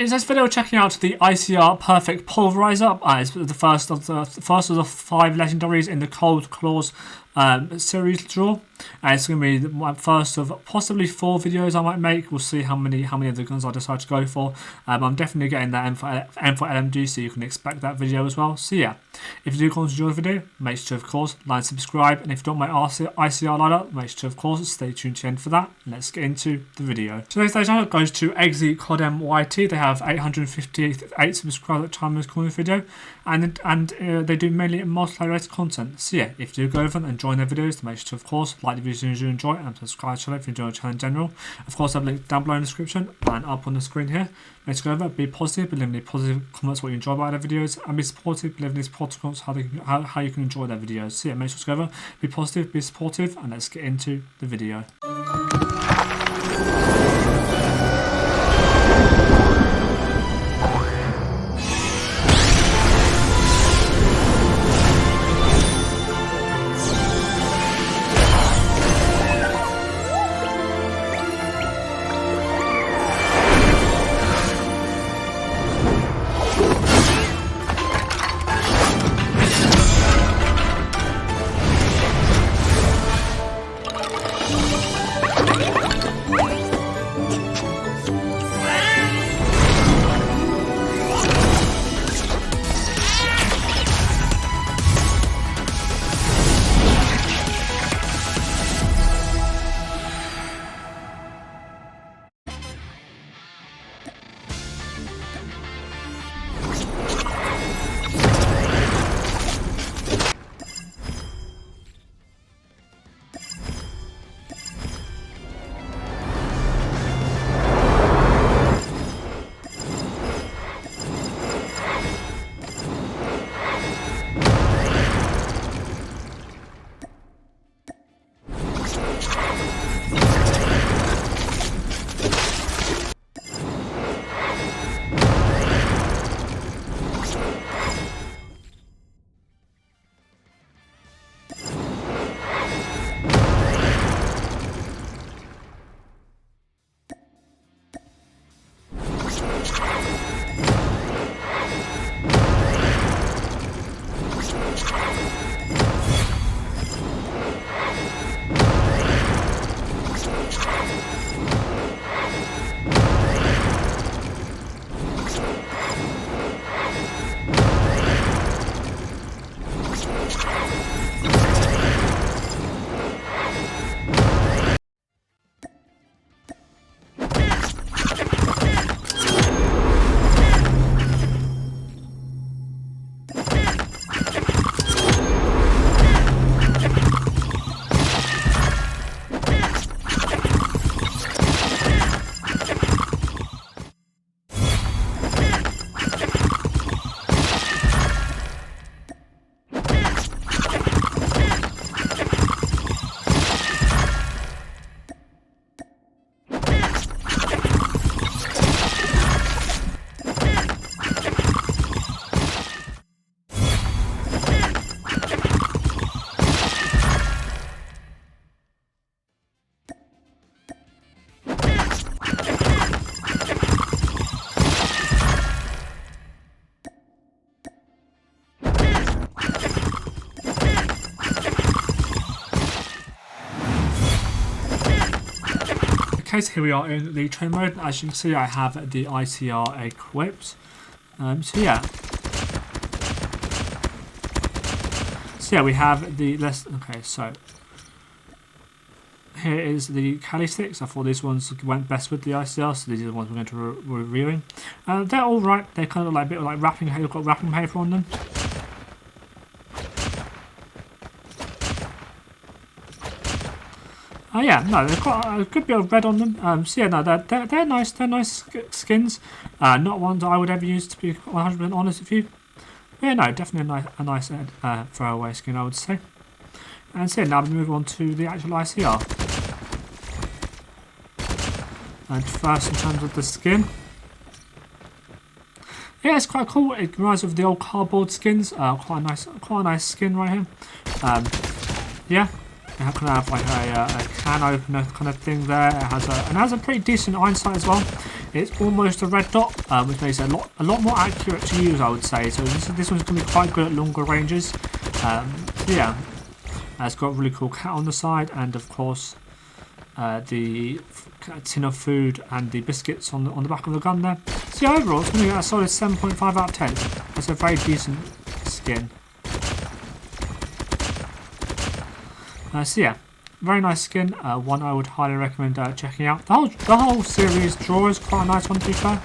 In this video, checking out the ICR Purfect Pulverozer. It's the first of the 5 legendaries in the Cold Claws series draw. It's going to be my first of possibly 4 videos I might make. We'll see how many of the guns I decide to go for. I'm definitely getting that M for LMG, so you can expect that video as well. So yeah, if you do enjoy the video, make sure to, of course, like and subscribe. And if you don't like ICR loadout, make sure to, of course, stay tuned to the end for that. Let's get into the video. Today's loadout goes to Exy CODM YT. They have 858 subscribers at the time of recording this video, and they do mainly multiplayer-related content. So yeah, if you do go over and join their videos, make sure to, of course, like the videos you enjoy and subscribe to the channel if you enjoy the channel in general. Of course, I've linked down below in the description and up on the screen here. Make sure to go over, be positive, leave any positive comments what you enjoy about their videos, and be supportive, leave any supportive comments how you can enjoy their videos. So yeah, make sure to go over, be positive, be supportive, and let's get into the video. Okay, so here we are in the train mode. As you can see, I have the ICR equipped. So yeah, we have the okay, so here is the Cali sticks. I thought these ones went best with the ICR, so these are the ones we're going to reviewing. They're all right. They're kind of like a bit like wrapping. They've got wrapping paper on them. Yeah, no, they've got a good bit of red on them. So yeah, no, they're nice. They're nice skins. Not ones I would ever use, to be 100% honest with you. But yeah, no, definitely a nice throwaway skin, I would say. And so yeah, now we move on to the actual ICR. And first, in terms of the skin, yeah, it's quite cool. It reminds me of the old cardboard skins. Quite a nice skin right here. Yeah. It kind of have like a can opener kind of thing there. It has a pretty decent iron sight as well. it's almost a red dot, which makes it a lot more accurate to use, I would say. So this one's going to be quite good at longer ranges. So yeah, it's got a really cool cat on the side, and of course the tin of food and the biscuits on the back of the gun there. So yeah, overall it's going to get a solid 7.5 out of 10. That's a very decent skin. So yeah, very nice skin. One I would highly recommend checking out. The whole series draw is quite a nice one, to be fair.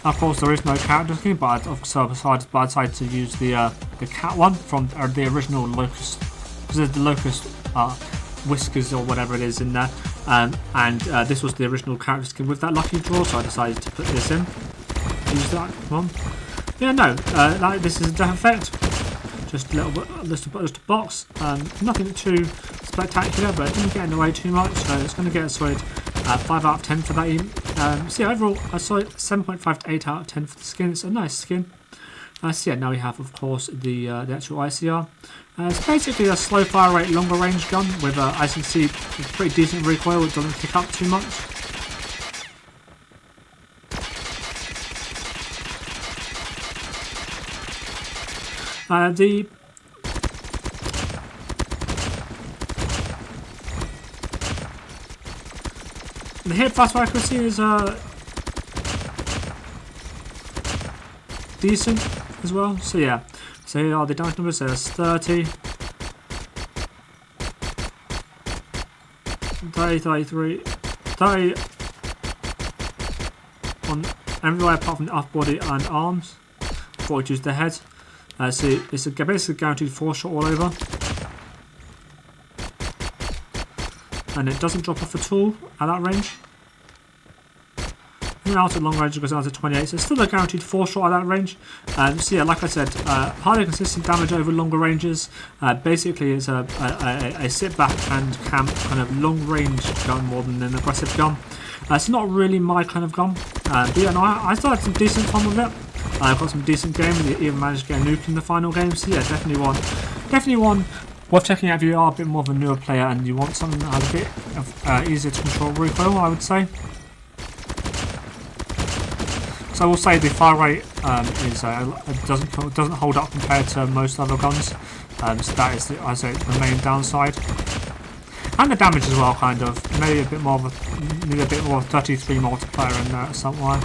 Of course, there is no character skin, but I decided to use the cat one from the original Locust, because there's the Locust whiskers or whatever it is in there. And this was the original character skin with that lucky draw, so I decided to put this in. Use that one. Yeah, no, like this is a death effect. Just a little bit, just a box. Nothing too spectacular, but it didn't get in the way too much, so it's going to get a solid 5 out of 10 for that even. So yeah, overall a solid 7.5 to 8 out of 10 for the skin. It's a nice skin. So yeah, now we have, of course, the actual ICR. It's basically a slow fire rate, longer range gun with, as you can see, a pretty decent recoil. It doesn't kick up too much. The hit fast accuracy is decent as well. So yeah, so here are the damage numbers. So there's 30, 33, 30 on everywhere apart from the upper body and arms. Before we choose the head. So it's basically guaranteed 4-shot all over, and it doesn't drop off at all at that range. And out at long range it goes down to 28, so it's still a guaranteed 4-shot at that range. So yeah, like I said, highly consistent damage over longer ranges. Basically it's a sit back and camp kind of long range gun more than an aggressive gun. It's not really my kind of gun, but yeah, no, I still had some decent fun with it. I've got some decent games, even managed to get a nuke in the final game, so yeah, definitely one worth checking out if you are a bit more of a newer player and you want something that has a bit of easier to control recoil, I would say. So I will say the fire rate doesn't hold up compared to most other guns, so that is the main downside. And the damage as well, kind of. Maybe a bit more of 33 multiplier in there somewhere,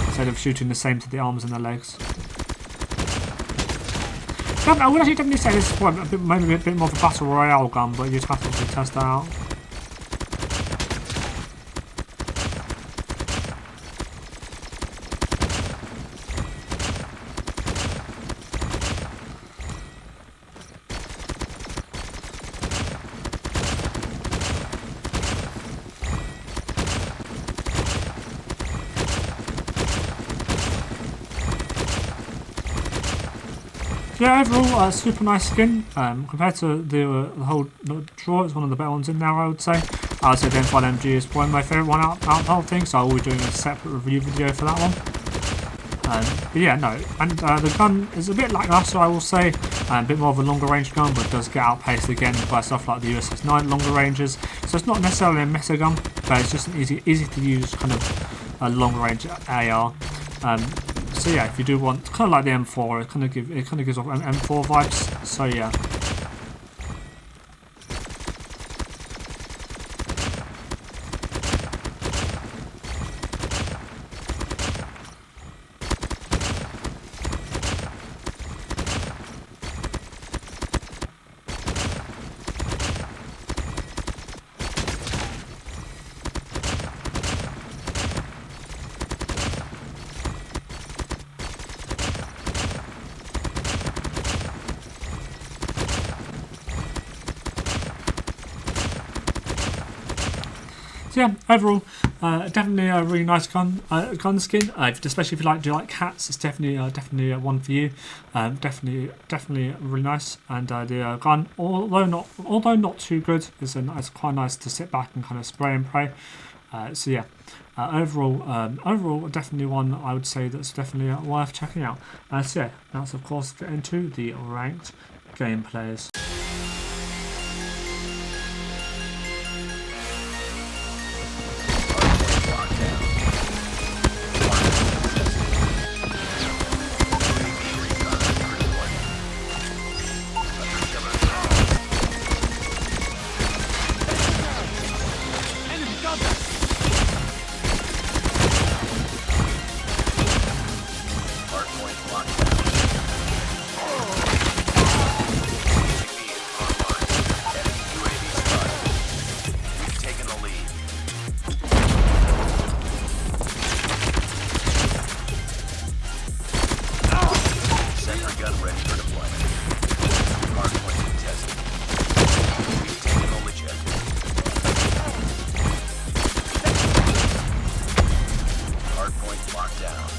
instead of shooting the same to the arms and the legs. I would actually definitely say this is maybe a bit more of a battle royale gun, but you'd have to obviously test that out. Yeah, overall, super nice skin. Compared to the whole draw, it's one of the better ones in there, I would say. I would say the M5MG is probably my favourite one out of the whole thing, so I will be doing a separate review video for that one. But yeah, no, and the gun is a bit lackluster, I will say. A bit more of a longer range gun, but it does get outpaced again by stuff like the USS9 longer ranges. So it's not necessarily a meta gun, but it's just an easy to use kind of a long range AR. So yeah, if you do want kind of like the M4, it kind of gives off M4 vibes. So yeah. So yeah, overall, definitely a really nice gun skin. Especially if do you like cats, it's definitely one for you. Definitely really nice. And the gun, although not too good, it's quite nice to sit back and kind of spray and pray. So yeah, overall, definitely one I would say that's definitely worth checking out. So yeah, let's of course get into the ranked gameplays. down.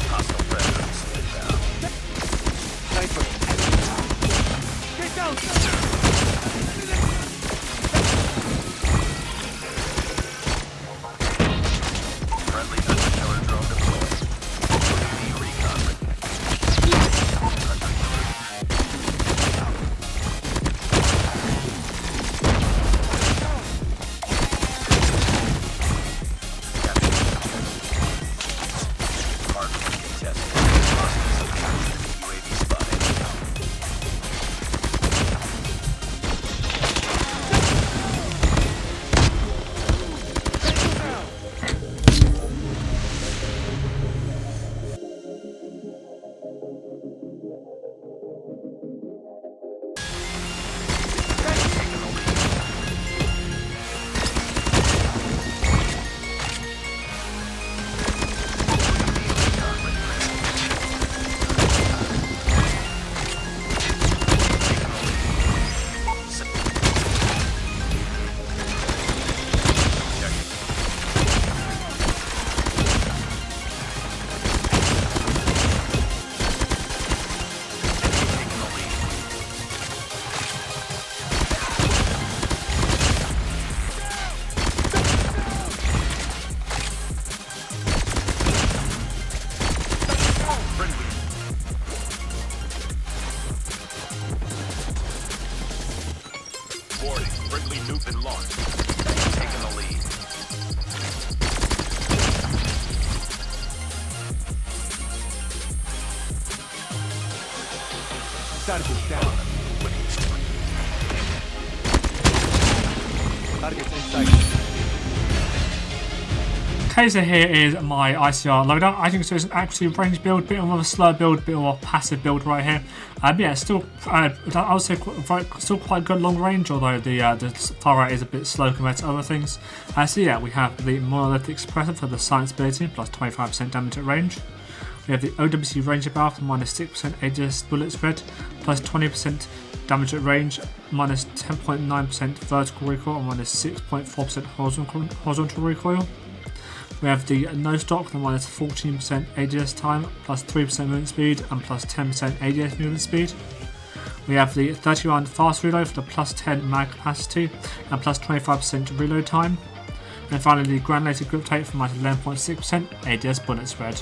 Hostile presence inbound. Sniper. Get down! Friendly hunter killer drone deployed. UAV recon ready. Mark contested. UAV spotted. Warning, friendly nuke been launched. Taking the lead. Target down. Target's in sight. Okay, so here is my ICR loadout. As you can see, it's an actually range build, bit of a slow build, bit of a passive build right here. But yeah, still, I would say still quite good long range, although the far right is a bit slow compared to other things. So yeah, we have the monolithic suppressor for the science ability, plus 25% damage at range. We have the OWC Ranger barrel for minus 6% ADS bullet spread, plus 20% damage at range, minus 10.9% vertical recoil, and minus 6.4% horizontal recoil. We have the no stock, the minus 14% ADS time, plus 3% movement speed, and plus 10% ADS movement speed. We have the 30 round fast reload for the plus 10 mag capacity, and plus 25% reload time. And finally the granulated grip tape for minus 11.6% ADS bullet spread.